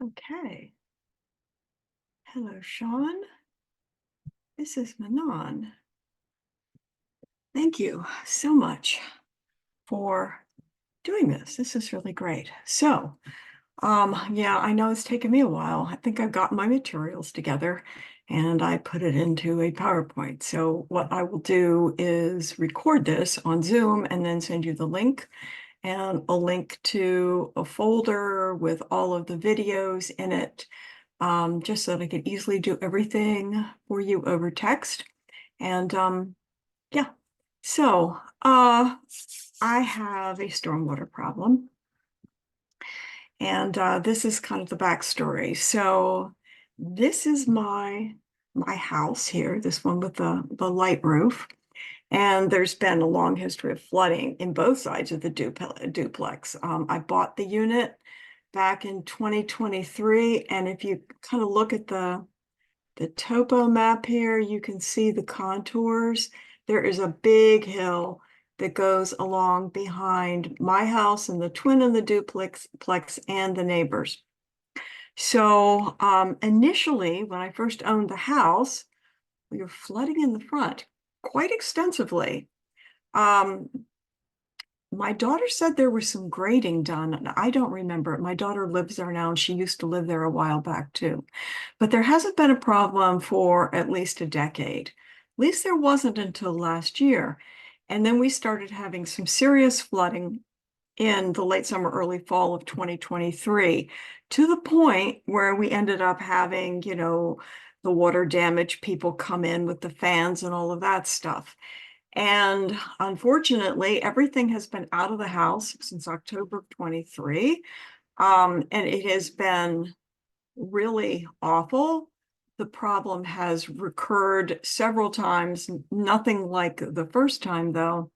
Okay. Hello, Sean. This is Manon. Thank you so much for doing this. This is really great. Yeah, I know it's taken me a while. I think I've got my materials together and I put it into a PowerPoint. So what I will do is record this on Zoom and then send you the link and a link to a folder with all of the videos in it, just so that I can easily do everything for you over text. And yeah, so I have a stormwater problem. And this is kind of the backstory. So this is my house here, this one with the light roof. And there's been a long history of flooding in both sides of the duplex. I bought the unit back in 2023. And if you kind of look at the topo map here, you can see the contours. There is a big hill that goes along behind my house and the twin and the duplex and the neighbors. So initially, when I first owned the house, we were flooding in the front quite extensively. My daughter said there was some grading done, and I don't remember it. My daughter lives there now, and she used to live there a while back too. But there hasn't been a problem for at least a decade. At least there wasn't until last year. And then we started having some serious flooding in the late summer, early fall of 2023, to the point where we ended up having, the water damage people come in with the fans and all of that stuff. And unfortunately, everything has been out of the house since October of 23. And it has been really awful. The problem has recurred several times, nothing like the first time, though.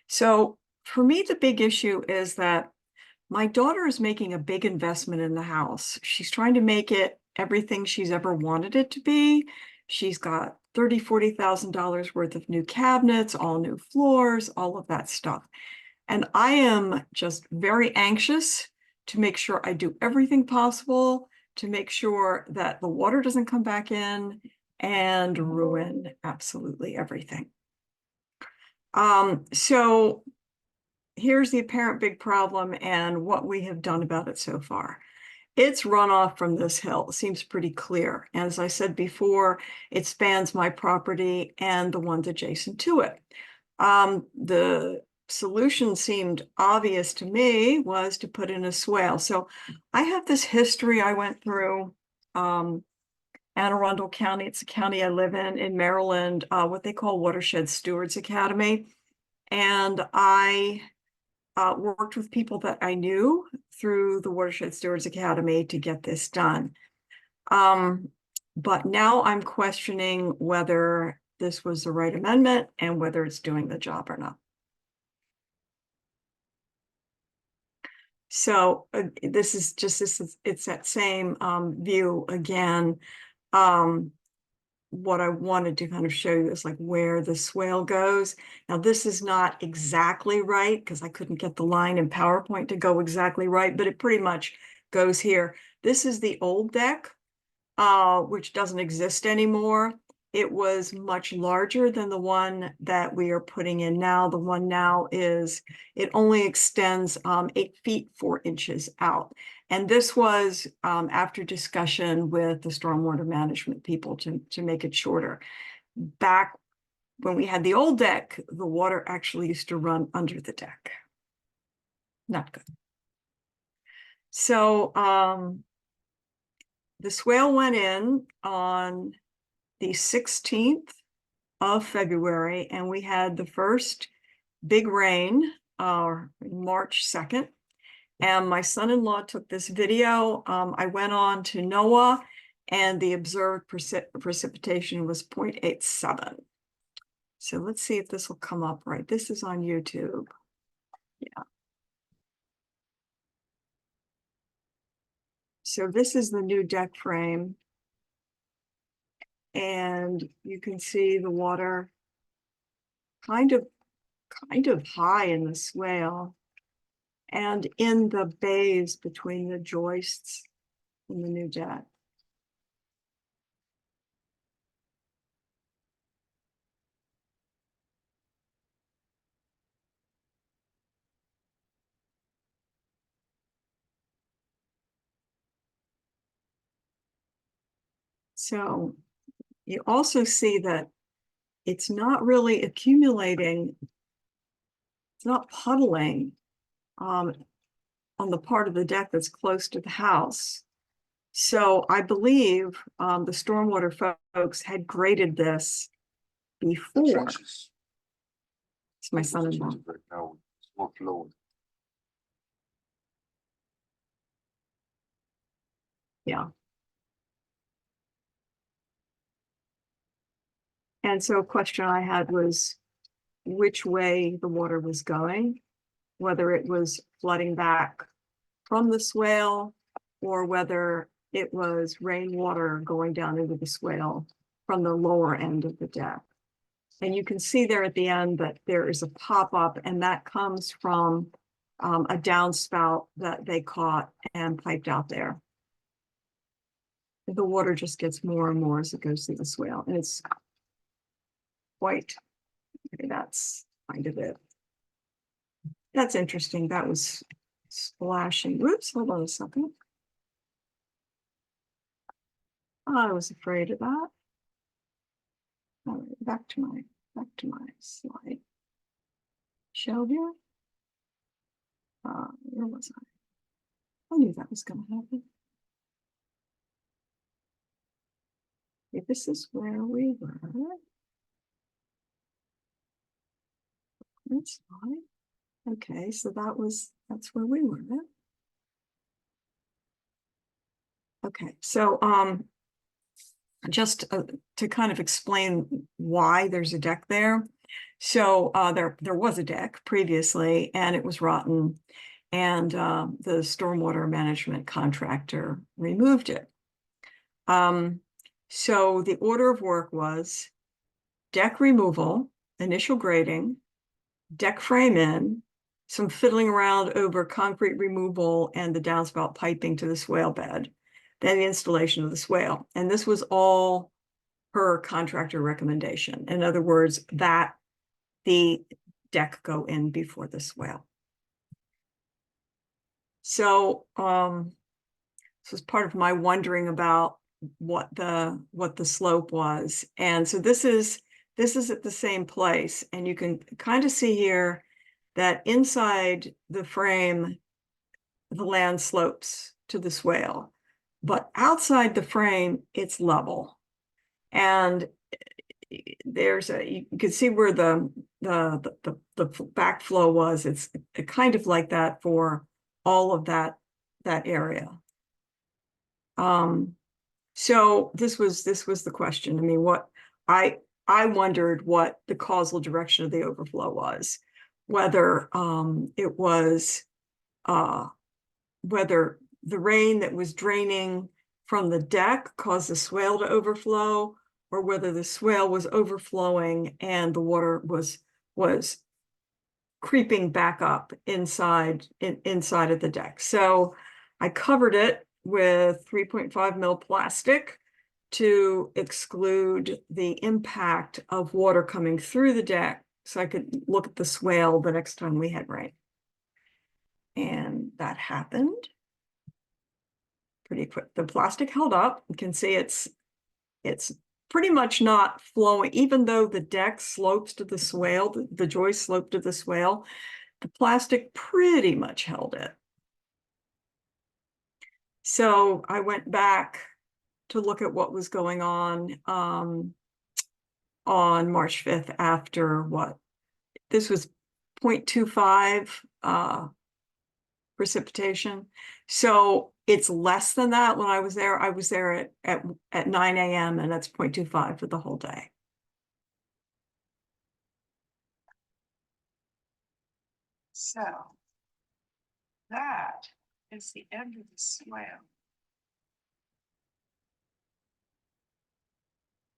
So for me, the big issue is that my daughter is making a big investment in the house. She's trying to make it everything she's ever wanted it to be. She's got $40,000 worth of new cabinets, all new floors, all of that stuff. And I am just very anxious to make sure I do everything possible to make sure that the water doesn't come back in and ruin absolutely everything. So here's the apparent big problem and what we have done about it so far. It's runoff from this hill. It seems pretty clear. And as I said before, it spans my property and the ones adjacent to it. The solution seemed obvious to me was to put in a swale. So I have this history I went through. Anne Arundel County, it's a county I live in Maryland, what they call Watershed Stewards Academy. And I worked with people that I knew through the Watershed Stewards Academy to get this done. But now I'm questioning whether this was the right amendment and whether it's doing the job or not. So this is just it's that same view again. What I wanted to kind of show you is like where the swale goes. Now, this is not exactly right because I couldn't get the line in PowerPoint to go exactly right, but it pretty much goes here. This is the old deck, which doesn't exist anymore. It was much larger than the one that we are putting in now. The one now it only extends 8 feet 4 inches out. And this was after discussion with the stormwater management people to make it shorter. Back when we had the old deck, the water actually used to run under the deck. Not good. So the swale went in on the 16th of February, and we had the first big rain March 2nd. And my son-in-law took this video. I went on to NOAA, and the observed precipitation was 0.87. So let's see if this will come up right. This is on YouTube. Yeah. So this is the new deck frame. And you can see the water kind of high in the swale and in the bays between the joists. in the new deck. So you also see that it's not really accumulating, it's not puddling on the part of the deck that's close to the house. So I believe the stormwater folks had graded this before. It's my son-in-law. Now it's more flowing. Yeah. And so a question I had was which way the water was going, whether it was flooding back from the swale or whether it was rainwater going down into the swale from the lower end of the deck. And you can see there at the end that there is a pop-up, and that comes from a downspout that they caught and piped out there. The water just gets more and more as it goes through the swale, and it's white. Okay, that's kind of it. That's interesting. That was splashing. Whoops, hold on a second. I was afraid of that. All right, back to my slide. Show here. Where was I? I knew that was going to happen. Okay, this is where we were. That's fine. Okay, so that's where we were. Okay, so just to kind of explain why there's a deck there. So there was a deck previously, and it was rotten, and the stormwater management contractor removed it. So the order of work was deck removal, initial grading, deck frame in, some fiddling around over concrete removal and the downspout piping to the swale bed, then the installation of the swale. And this was all per contractor recommendation. In other words, that the deck go in before the swale. So this was part of my wondering about what the slope was. And so this is at the same place, and you can kind of see here that inside the frame, the land slopes to the swale, but outside the frame, it's level. And there's you can see where the backflow was. It's kind of like that for all of that area. So this was the question. I mean, what I wondered what the causal direction of the overflow was, whether it was whether the rain that was draining from the deck caused the swale to overflow, or whether the swale was overflowing and the water was creeping back up inside of the deck. So I covered it with 3.5 mil plastic to exclude the impact of water coming through the deck, so I could look at the swale the next time we had rain. And that happened pretty quick. The plastic held up. You can see it's pretty much not flowing, even though the deck slopes to the swale, the joist sloped to the swale, the plastic pretty much held it. So I went back to look at what was going on March 5th after what? This was 0.25 precipitation. So it's less than that. When I was there at 9 a.m. and that's 0.25 for the whole day. So that is the end of the swale.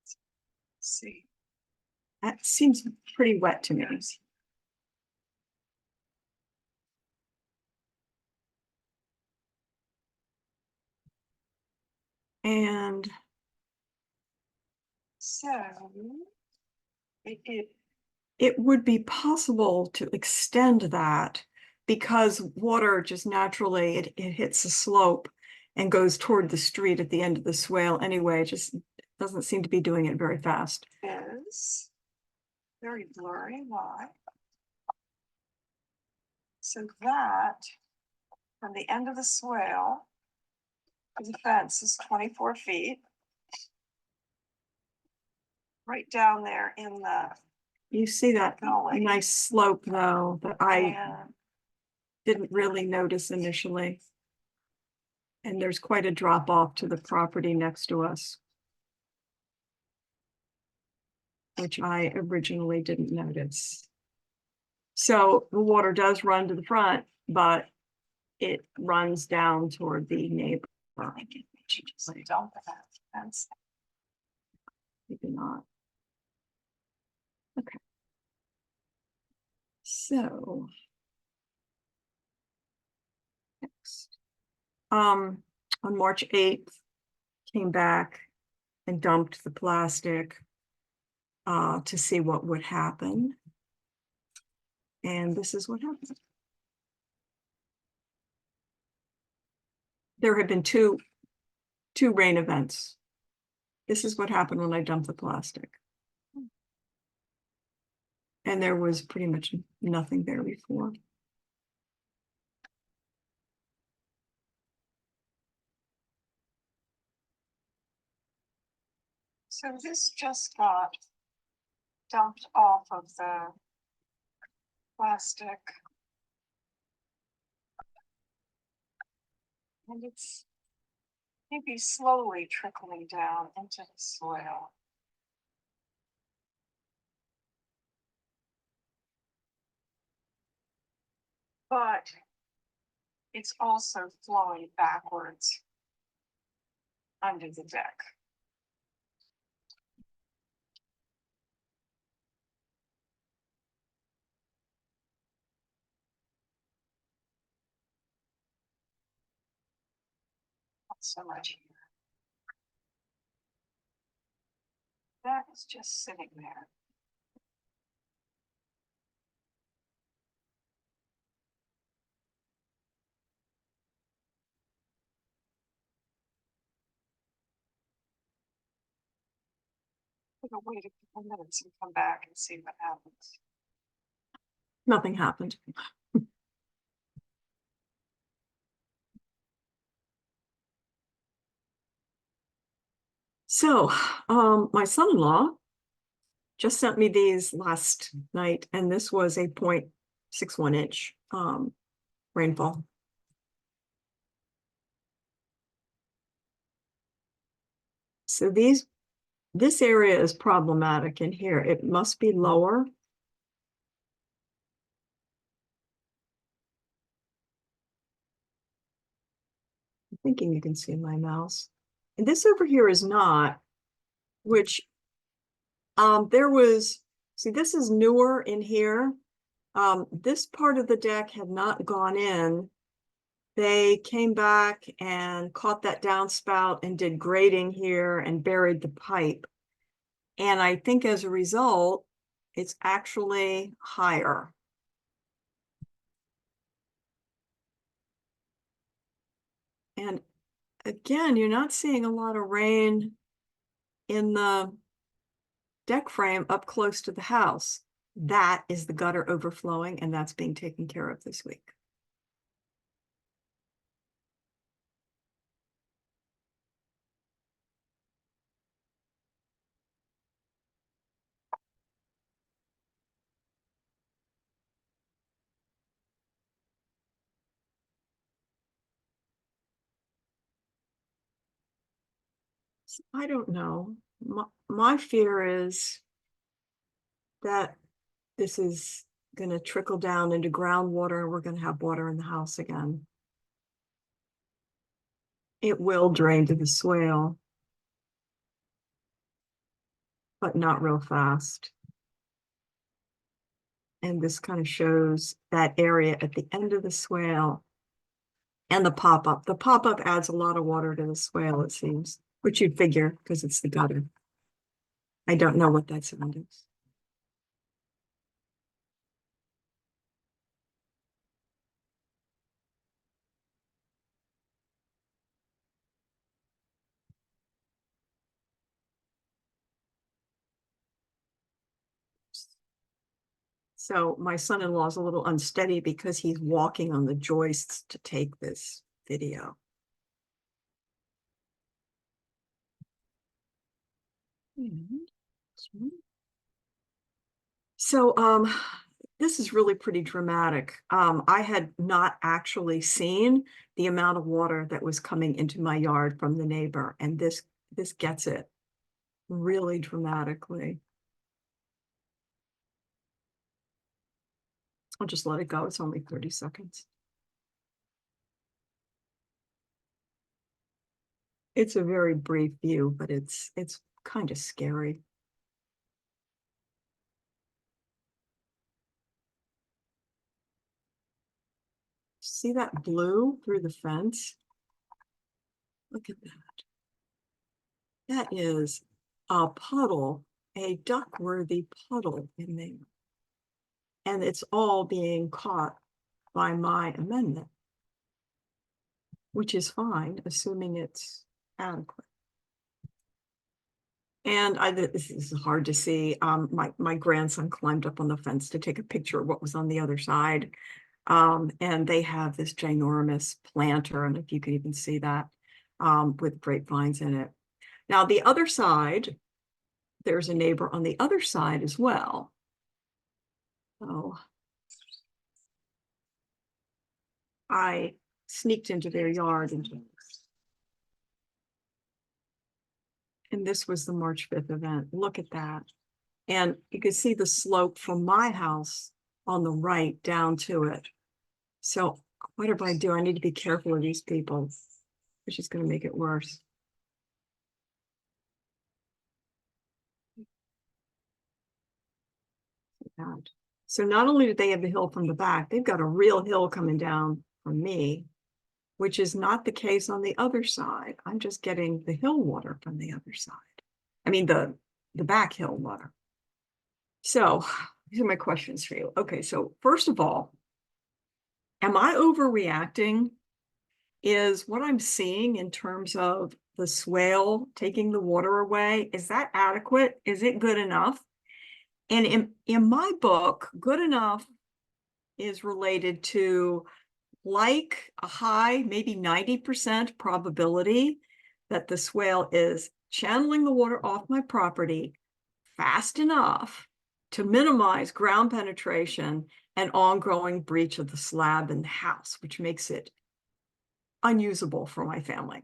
Let's see. That seems pretty wet to me. And So it it would be possible to extend that because water just naturally, it hits the slope and goes toward the street at the end of the swale anyway. It just doesn't seem to be doing it very fast. is very blurry. Why? So that from the end of the swale to the fence is 24 feet. Right down there in the You see that gully. nice slope though that I And didn't really notice initially. And there's quite a drop off to the property next to us, which I originally didn't notice. So the water does run to the front, but it runs down toward the neighbor. I think it should just dump that fence. Maybe not. Okay. So next, on March 8th, came back and dumped the plastic to see what would happen. And this is what happened. There had been two rain events. This is what happened when I dumped the plastic. And there was pretty much nothing there before. So this just got dumped off of the plastic. And it's maybe slowly trickling down into the soil. But it's also flowing backwards under the deck. Not so much here. That is just sitting there. I'm gonna wait a couple minutes and come back and see what happens. Nothing happened. So, my son-in-law just sent me these last night, and this was a 0.61 inch rainfall. So this area is problematic in here. It must be lower. I'm thinking you can see my mouse. And this over here is not, which there was, see, this is newer in here. This part of the deck had not gone in. They came back and caught that downspout and did grading here and buried the pipe. And I think as a result, it's actually higher. And again, you're not seeing a lot of rain in the deck frame up close to the house. That is the gutter overflowing, and that's being taken care of this week. I don't know. My fear is that this is going to trickle down into groundwater and we're going to have water in the house again. It will drain to the swale, but not real fast. And this kind of shows that area at the end of the swale and the pop-up. The pop-up adds a lot of water to the swale, it seems. which you'd figure because it's the gutter. I don't know what that sound is. So my son-in-law is a little unsteady because he's walking on the joists to take this video. So this is really pretty dramatic. I had not actually seen the amount of water that was coming into my yard from the neighbor, and this gets it really dramatically. I'll just let it go. It's only 30 seconds. It's a very brief view, but it's kind of scary. See that blue through the fence? Look at that. That is a puddle, a duck-worthy puddle in there. And it's all being caught by my amendment, which is fine, assuming it's adequate. And this is hard to see. My grandson climbed up on the fence to take a picture of what was on the other side. And they have this ginormous planter, and if you can even see that, with grapevines in it. Now, the other side, there's a neighbor on the other side as well. So I sneaked into their yard and this was the March 5th event. Look at that. And you can see the slope from my house on the right down to it. So what do? I need to be careful of these people, which is going to make it worse. So not only do they have the hill from the back, they've got a real hill coming down from me, which is not the case on the other side. I'm just getting the hill water from the other side. I mean, the back hill water. So these are my questions for you. Okay, so first of all, am I overreacting? Is what I'm seeing in terms of the swale taking the water away, is that adequate? Is it good enough? And in my book, good enough is related to like a high, maybe 90% probability that the swale is channeling the water off my property fast enough to minimize ground penetration and ongoing breach of the slab in the house, which makes it unusable for my family.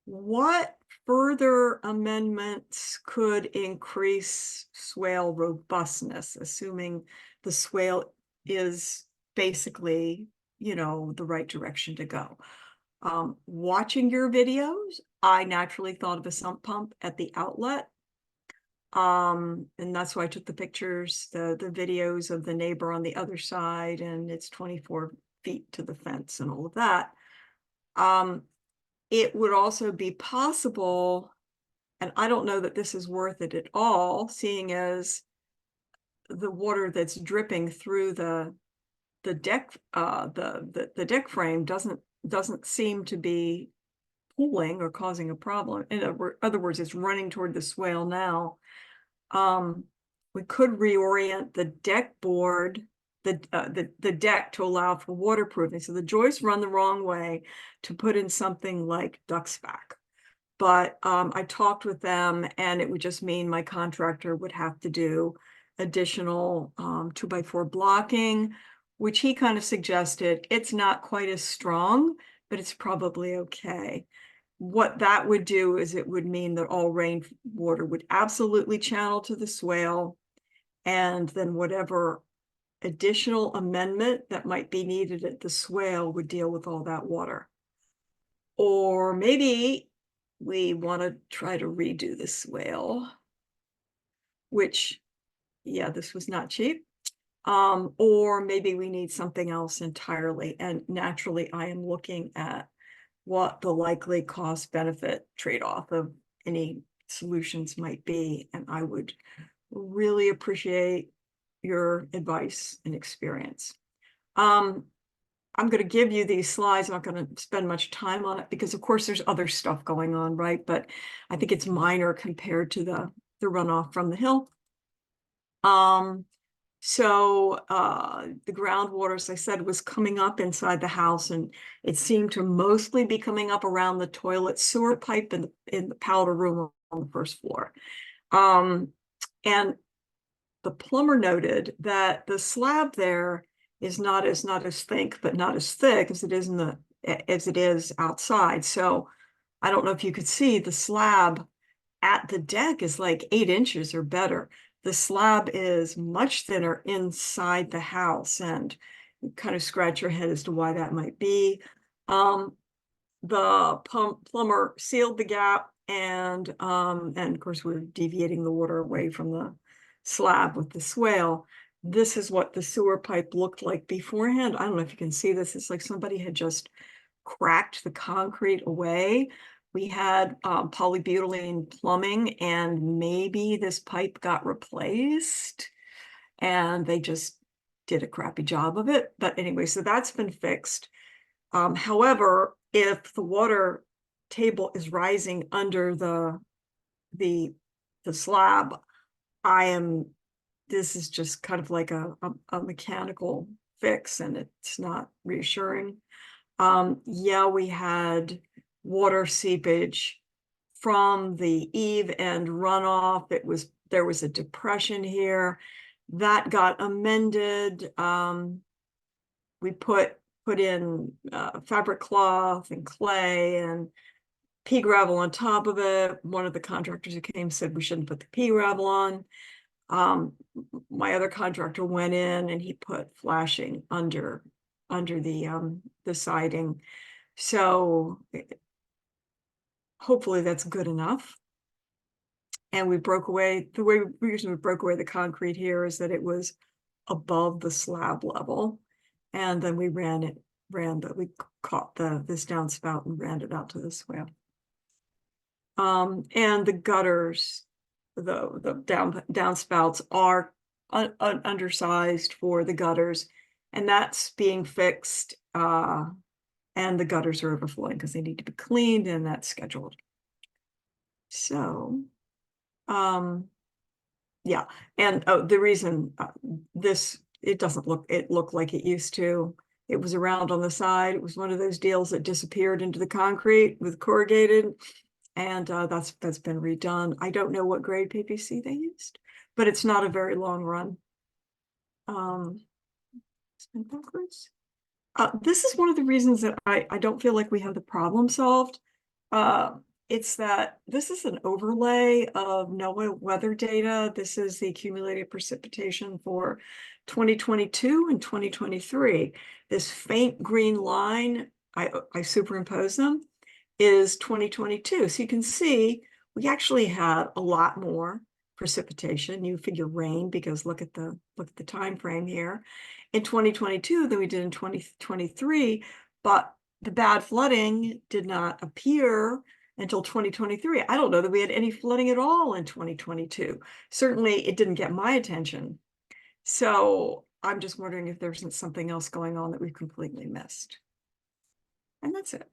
What further amendments could increase swale robustness, assuming the swale is basically, the right direction to go? Watching your videos, I naturally thought of a sump pump at the outlet. And that's why I took the pictures, the videos of the neighbor on the other side, and it's 24 feet to the fence and all of that. It would also be possible, and I don't know that this is worth it at all, seeing as the water that's dripping through the deck, the deck frame doesn't seem to be pooling or causing a problem. In other words, it's running toward the swale now. We could reorient the deck board, the deck, to allow for waterproofing. So the joists run the wrong way to put in something like duck spack. But I talked with them, and it would just mean my contractor would have to do additional 2x4 blocking, which he kind of suggested. It's not quite as strong, but it's probably okay. What that would do is it would mean that all rainwater would absolutely channel to the swale, and then whatever additional amendment that might be needed at the swale would deal with all that water. Or maybe we want to try to redo the swale, which, yeah, this was not cheap. Or maybe we need something else entirely. And naturally, I am looking at what the likely cost benefit trade-off of any solutions might be. And I would really appreciate your advice and experience. I'm going to give you these slides. I'm not going to spend much time on it because of course there's other stuff going on, right? But I think it's minor compared to the runoff from the hill. So the groundwater, as I said, was coming up inside the house, and it seemed to mostly be coming up around the toilet sewer pipe in the powder room on the first floor. And the plumber noted that the slab there is not as thick, but not as thick as it is as it is outside. So I don't know if you could see the slab at the deck is like 8 inches or better. The slab is much thinner inside the house, and you kind of scratch your head as to why that might be. The plumber sealed the gap, and of course we're deviating the water away from the slab with the swale. This is what the sewer pipe looked like beforehand. I don't know if you can see this. It's like somebody had just cracked the concrete away. We had polybutylene plumbing, and maybe this pipe got replaced and they just did a crappy job of it. But anyway, so that's been fixed. However, if the water table is rising under the slab, this is just kind of like a mechanical fix, and it's not reassuring. Yeah, we had water seepage from the eave and runoff. There was a depression here that got amended. We put in fabric cloth and clay and pea gravel on top of it. One of the contractors who came said we shouldn't put the pea gravel on. My other contractor went in and he put flashing under the siding. So hopefully that's good enough. And we broke away, the reason we broke away the concrete here is that it was above the slab level. And then we we caught this downspout and ran it out to the swale. And the gutters, the downspouts are undersized for the gutters, and that's being fixed. And the gutters are overflowing because they need to be cleaned, and that's scheduled. So, yeah. And the reason it doesn't look like it used to. It was around on the side. It was one of those deals that disappeared into the concrete with corrugated, and that's been redone. I don't know what grade PVC they used, but it's not a very long run. Spin backwards. This is one of the reasons that I don't feel like we have the problem solved. It's that this is an overlay of NOAA weather data. This is the accumulated precipitation for 2022 and 2023. This faint green line, I superimpose them, is 2022. So you can see we actually had a lot more precipitation. You figure rain because look at the time frame here in 2022 than we did in 2023, but the bad flooding did not appear until 2023. I don't know that we had any flooding at all in 2022. Certainly it didn't get my attention. So I'm just wondering if there's something else going on that we've completely missed. And that's it.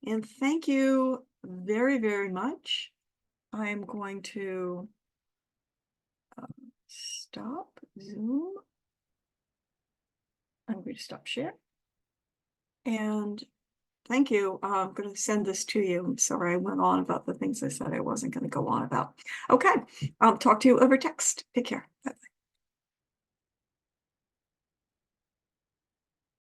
And thank you very, very much. I'm going to stop Zoom. I'm going to stop share. And thank you. I'm going to send this to you. I'm sorry I went on about the things I said I wasn't going to go on about. Okay, I'll talk to you over text. Take care. Bye-bye.